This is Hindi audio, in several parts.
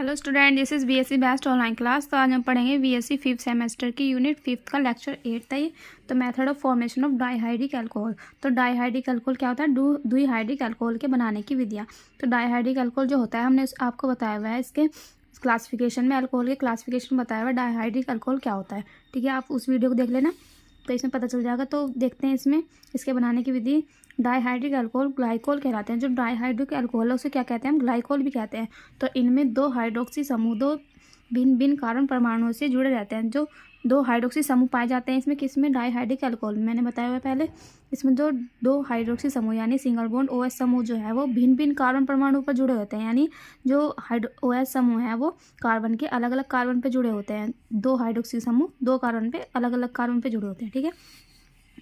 Hello student, this is BSc best online class. तो आज हम पढ़ेंगे बीएससी 5th सेमेस्टर की यूनिट 5th का लेक्चर 8 था ये। तो method of formation of dihydric alcohol. तो डाइहाइड्रिक अल्कोहल क्या होता है? द्विहाइड्रिक अल्कोहल के बनाने की विधियाँ। तो डाइहाइड्रिक अल्कोहल जो होता है, हमने आपको बताया हुआ है इसके क्लासिफिकेशन में, अल्कोहल के क्लासिफिकेशन बताया हुआ है डाइहाइड्रिक अल्कोहल क्या होता है। ठीक है, आप उस वीडियो को देख लेना तो इसमें पता चल जाएगा। तो देखते हैं इसमें इसके बनाने की विधि। डाइहाइड्रिक अल्कोहल ग्लाइकोल कहलाते हैं। जो डाइहाइड्रिक अल्कोहल है उसे क्या कहते हैं? हम ग्लाइकोल भी कहते हैं। तो इनमें दो हाइड्रोक्सी समूह, दो भिन्न भिन्न कार्बन परमाणुओं से जुड़े रहते हैं। जो दो हाइड्रोक्सी समूह पाए जाते हैं इसमें, किसमें? डाइहाइड्रिक अल्कोहल में। मैंने बताया हुआ है पहले, इसमें जो दो हाइड्रोक्सी समूह यानी सिंगल बॉन्ड OH समूह जो है वो भिन्न भिन्न कार्बन परमाणु पर जुड़े होते हैं। यानी जो OH समूह है वो कार्बन के अलग अलग कार्बन पे जुड़े होते हैं। दो हाइड्रोक्सी समूह दो कार्बन पे अलग अलग कार्बन पे जुड़े होते हैं। ठीक है,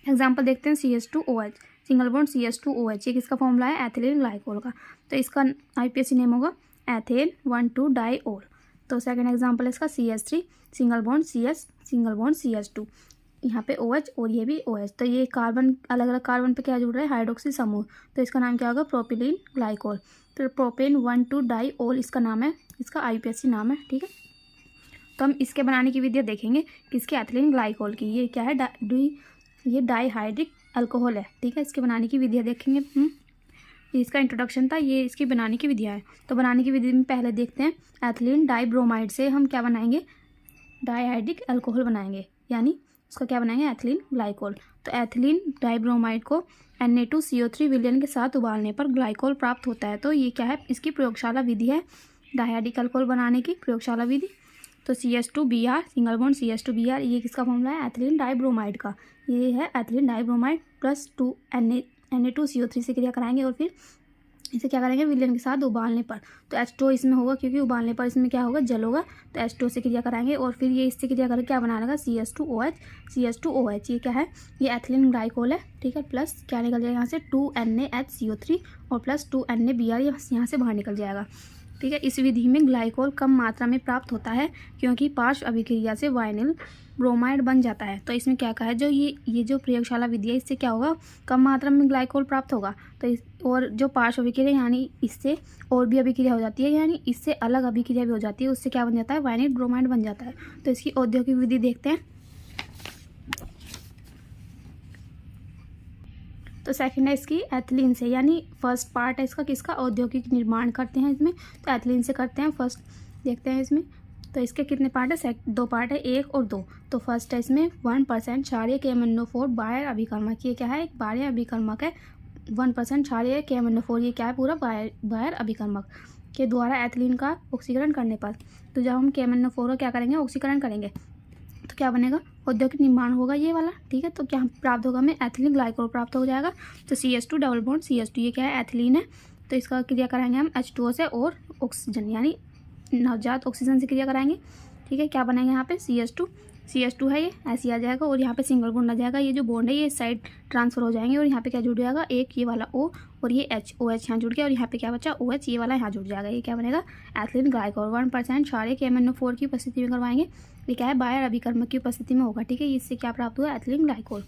एग्जाम्पल देखते हैं। CH2OH, सिंगल बॉन्ड CH2OH, ये किसका फॉर्मूला है? एथिलीन ग्लाइकोल का। तो इसका IPSC नेम होगा एथेन 1,2 डाइओल। तो सेकंड एग्जांपल है इसका CH3, single bond CH, single bond CH2, यहाँ पे OH और ये भी OH। तो ये कार्बन अलग अलग कार्बन पे क्या जुड़ रहा है? हाइड्रोक्सी समूह। तो इसका नाम क्या होगा? Propylene glycol. तो प्रोपेन 1,2 डाइओल इसका नाम है, इसका IPSC नाम है। ठीक है, तो हम इसके बनाने की विधियाँ देखेंगे किसके? एथिलीन ग्लाइकोल की। ये क्या है? ये डाइहाइड्रिक अल्कोहल है। ठीक है, इसके बनाने की विधियाँ देखेंगे। ये इसका इंट्रोडक्शन था, ये इसकी बनाने की विधियाँ है। तो बनाने की विधि में पहले देखते हैं, एथिलीन डाइब्रोमाइड से हम क्या बनाएंगे? डाइहाइड्रिक अल्कोहल बनाएंगे, यानी उसका क्या बनाएंगे? Ethylene glycol. तो एथिलीन डाइब्रोमाइड को Na2CO3 विलयन के साथ उबालने पर ग्लाइकोल प्राप्त होता है। तो ये क्या है? इसकी प्रयोगशाला विधि है, डाइहाइड्रिक अल्कोहल बनाने की प्रयोगशाला विधि। तो CH2Br, सिंगल बॉन्ड CH2Br, ये किसका फॉर्मूला है? एथिलीन डाइब्रोमाइड का। ये है एथिलीन डाइब्रोमाइड प्लस 2 Na2CO3 से क्रिया कराएंगे और फिर इसे क्या करेंगे? विलयन के साथ उबालने पर। तो H2 इसमें होगा, क्योंकि उबालने पर इसमें क्या होगा? जल होगा। तो H2 से क्रिया कराएंगे और फिर ये इससे क्रिया करके क्या बना लेगा? CH2OH। ये क्या है? ये एथिलीन ग्लाइकोल है। ठीक है, प्लस क्या निकल जाएगा यहाँ से? 2NaHCO3 और प्लस 2Na Br यहाँ से बाहर निकल जाएगा। ठीक है, इस विधि में ग्लाइकोल कम मात्रा में प्राप्त होता है, क्योंकि पार्श्व अभिक्रिया से वाइनिल ब्रोमाइड बन जाता है। तो इसमें क्या कहा है? जो ये जो प्रयोगशाला विधि है, इससे क्या होगा? कम मात्रा में ग्लाइकोल प्राप्त होगा। तो और जो पार्श्व अभिक्रिया यानी इससे और भी अभिक्रिया हो जाती है, यानी इससे अलग अभिक्रिया भी हो जाती है, उससे क्या बन जाता है? वाइनिल ब्रोमाइड बन जाता है। तो इसकी औद्योगिक विधि देखते हैं। तो सेकंड है इसकी एथिलीन से, यानी फर्स्ट पार्ट है इसका किसका? औद्योगिक निर्माण करते हैं इसमें, तो एथिलीन से करते हैं। फर्स्ट देखते हैं इसमें, तो इसके कितने पार्ट है? दो पार्ट है, 1 और 2। तो फर्स्ट है इसमें 1% क्षारीय KMnO4 बाह्य अभिकर्मक। ये क्या है? एक बाह्य अभिकर्मक है। 1% क्षारीय KMnO4, ये क्या है? पूरा बाह्य अभिकर्मक के द्वारा एथिलीन का ऑक्सीकरण करने पर। तो जब हम KMnO4 क्या करेंगे? ऑक्सीकरण करेंगे, तो क्या बनेगा? औद्योगिक निर्माण होगा ये वाला। ठीक है, तो क्या प्राप्त होगा? हमें एथिलीन ग्लाइकोल प्राप्त हो जाएगा। तो CH2 डबल बॉन्ड CH2, ये क्या है? एथिलीन है। तो इसका क्रिया कराएंगे हम H2O से और ऑक्सीजन यानी नवजात ऑक्सीजन से क्रिया कराएंगे। ठीक है, क्या बनेगा यहाँ पे? CH2 है, ये ऐसे आ जाएगा और यहाँ पे सिंगल बॉन्ड आ जाएगा। ये जो बॉन्ड है ये साइड ट्रांसफर हो जाएंगे और यहाँ पे क्या जुड़ जाएगा? एक ये वाला O और ये OH यहाँ जुड़ गया और यहाँ पे क्या बचा? OH, ये वाला यहाँ जुड़ जाएगा। ये क्या बनेगा? Ethylene glycol. 1% क्षारीय KMnO4 की उपस्थिति में करवाएंगे। ये क्या है? बाह्य अभिकर्मक की उपस्थिति में होगा। ठीक है, इससे क्या प्राप्त हुआ? Ethylene glycol.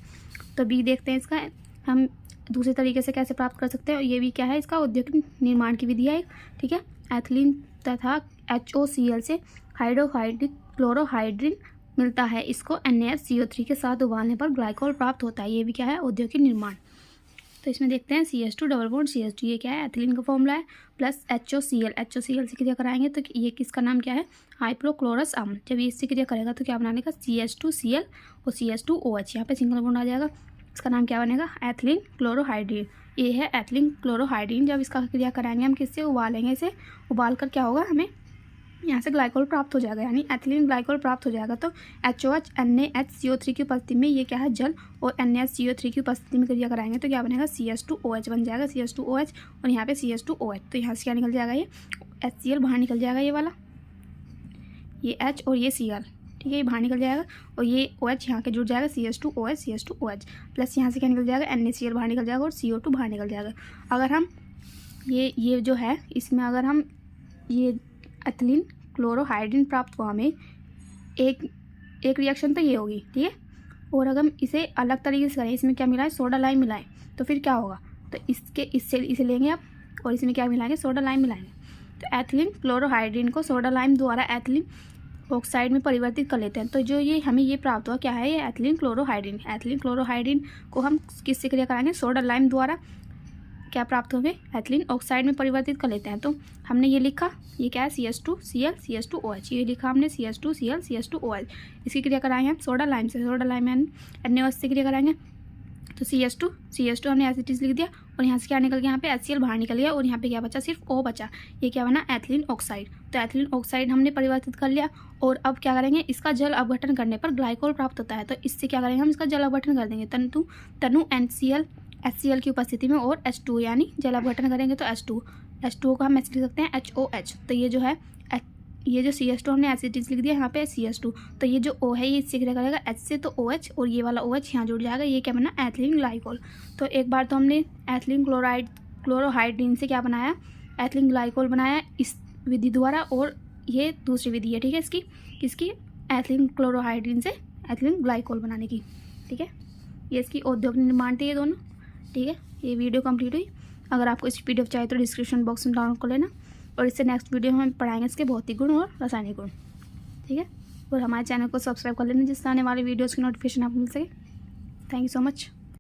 तो B देखते हैं इसका हम दूसरे तरीके से कैसे प्राप्त कर सकते हैं। और ये भी क्या है? इसका औद्योगिक निर्माण की विधि है। ठीक है, एथिलीन तथा HOCl से हाइड्रोहाइड्रिक क्लोरोहाइड्रिन मिलता है। इसको NaCO3 के साथ उबालने पर ग्लाइकोल प्राप्त होता है। ये भी क्या है? औद्योगिक निर्माण। तो इसमें देखते हैं CH2 डबल बॉन्ड CH2, ये क्या है? एथिलीन का फॉर्मूला है, प्लस HOCl से क्रिया कराएंगे तो ये किसका नाम क्या है? हाइपोक्लोरस अम्ल। जब ये इससे क्रिया करेगा तो क्या बनाने का? CH2Cl और CH2OH, यहाँ पे सिंगल बॉन्ड आ जाएगा। इसका नाम क्या बनेगा? एथिलीन क्लोरोहाइड्रिन। ये है एथिलीन क्लोरोहाइड्रिन। जब इसका क्रिया कराएंगे हम किससे? उबालेंगे। इसे उबाल कर क्या होगा? हमें यहाँ से ग्लाइकोल प्राप्त हो जाएगा, यानी एथिलीन ग्लाइकोल प्राप्त हो जाएगा। तो HOH NaHCO3 की उपस्थिति में ये क्या है? जल और NaCO3 की उपस्थिति में क्रिया कराएंगे तो क्या बनेगा? CH2OH बन जाएगा। CH2OH और यहाँ पे CH2OH। तो यहाँ से क्या निकल जाएगा? ये HCl बाहर निकल जाएगा, ये वाला, ये H और ये Cl। ठीक है, ये बाहर निकल जाएगा और ये OH यहाँ के जुड़ जाएगा, CH2OH प्लस यहाँ से क्या निकल जाएगा? NaCl बाहर निकल जाएगा और CO2 बाहर निकल जाएगा। अगर हम ये जो है इसमें अगर हम ये एथिलीन क्लोरोहाइड्रिन प्राप्त हुआ हमें, एक रिएक्शन तो ये होगी। ठीक है, और अगर हम इसे अलग तरीके से करें, इसमें क्या मिलाएं? सोडा लाइम मिलाएं, तो फिर क्या होगा? तो इसे लेंगे आप और इसमें क्या मिलाएंगे? सोडा लाइम मिलाएंगे। तो एथिलीन क्लोरोहाइड्रीन को सोडा लाइम द्वारा एथिलीन ऑक्साइड में परिवर्तित कर लेते हैं। तो जो ये हमें ये प्राप्त हुआ क्या है, ये एथिलीन क्लोरोहाइड्रीन। एथिलीन क्लोरोहाइड्रीन को हम किससे क्रिया कराएंगे, सोडा लाइम द्वारा क्या प्राप्त होंगे, एथिलीन ऑक्साइड में परिवर्तित कर लेते हैं। तो हमने ये लिखा, ये क्या है, CH2Cl CH2OH, ये लिखा हमने CH2Cl CH2OH। इसकी क्रिया कराएंगे हम सोडा लाइम से, सोडा लाइम NaOH से क्रिया कराएंगे। तो CH2 हमने एसिटिस लिख दिया और यहाँ से क्या निकल गया, यहाँ पे HCl बाहर निकल गया और यहाँ पे क्या बचा, सिर्फ O बचा। ये क्या बना, एथिलीन ऑक्साइड। तो एथिलीन ऑक्साइड हमने परिवर्तित कर लिया और अब क्या करेंगे, इसका जल अपघटन करने पर ग्लाइकोल प्राप्त होता है। तो इससे क्या करेंगे, हम इसका जल अपघटन कर देंगे तनु HCl की उपस्थिति में और H2 यानी जल अपघटन करेंगे तो H2 को हम ऐसे लिख सकते हैं HOH। तो ये जो है, ये जो CH2 हमने एसिटिस लिख दिया, यहाँ पे CH2, तो ये जो O है ये इससे क्या करेगा, H से तो OH और ये वाला OH यहाँ जुड़ जाएगा, ये क्या बना, एथिलीन ग्लाइकोल। तो एक बार तो हमने एथिलीन क्लोरोहाइड्रीन से क्या बनाया, एथिलीन ग्लाइकोल बनाया इस विधि द्वारा, और ये दूसरी विधि है, ठीक है, इसकी एथिलीन क्लोरोहाइड्रीन से एथिलीन ग्लाइकोल बनाने की, ठीक है। ये इसकी औद्योगिक निर्माण थी ये दोनों, ठीक है। ये वीडियो कंप्लीट हुई। अगर आपको इसकी PDF चाहिए तो डिस्क्रिप्शन बॉक्स में डाउनलोड कर लेना, और इससे नेक्स्ट वीडियो में हम पढ़ाएंगे इसके भौतिक गुण और रासायनिक गुण, ठीक है। और हमारे चैनल को सब्सक्राइब कर लेना जिससे आने वाले वीडियोज़ की नोटिफिकेशन आपको मिल सके। Thank you so much.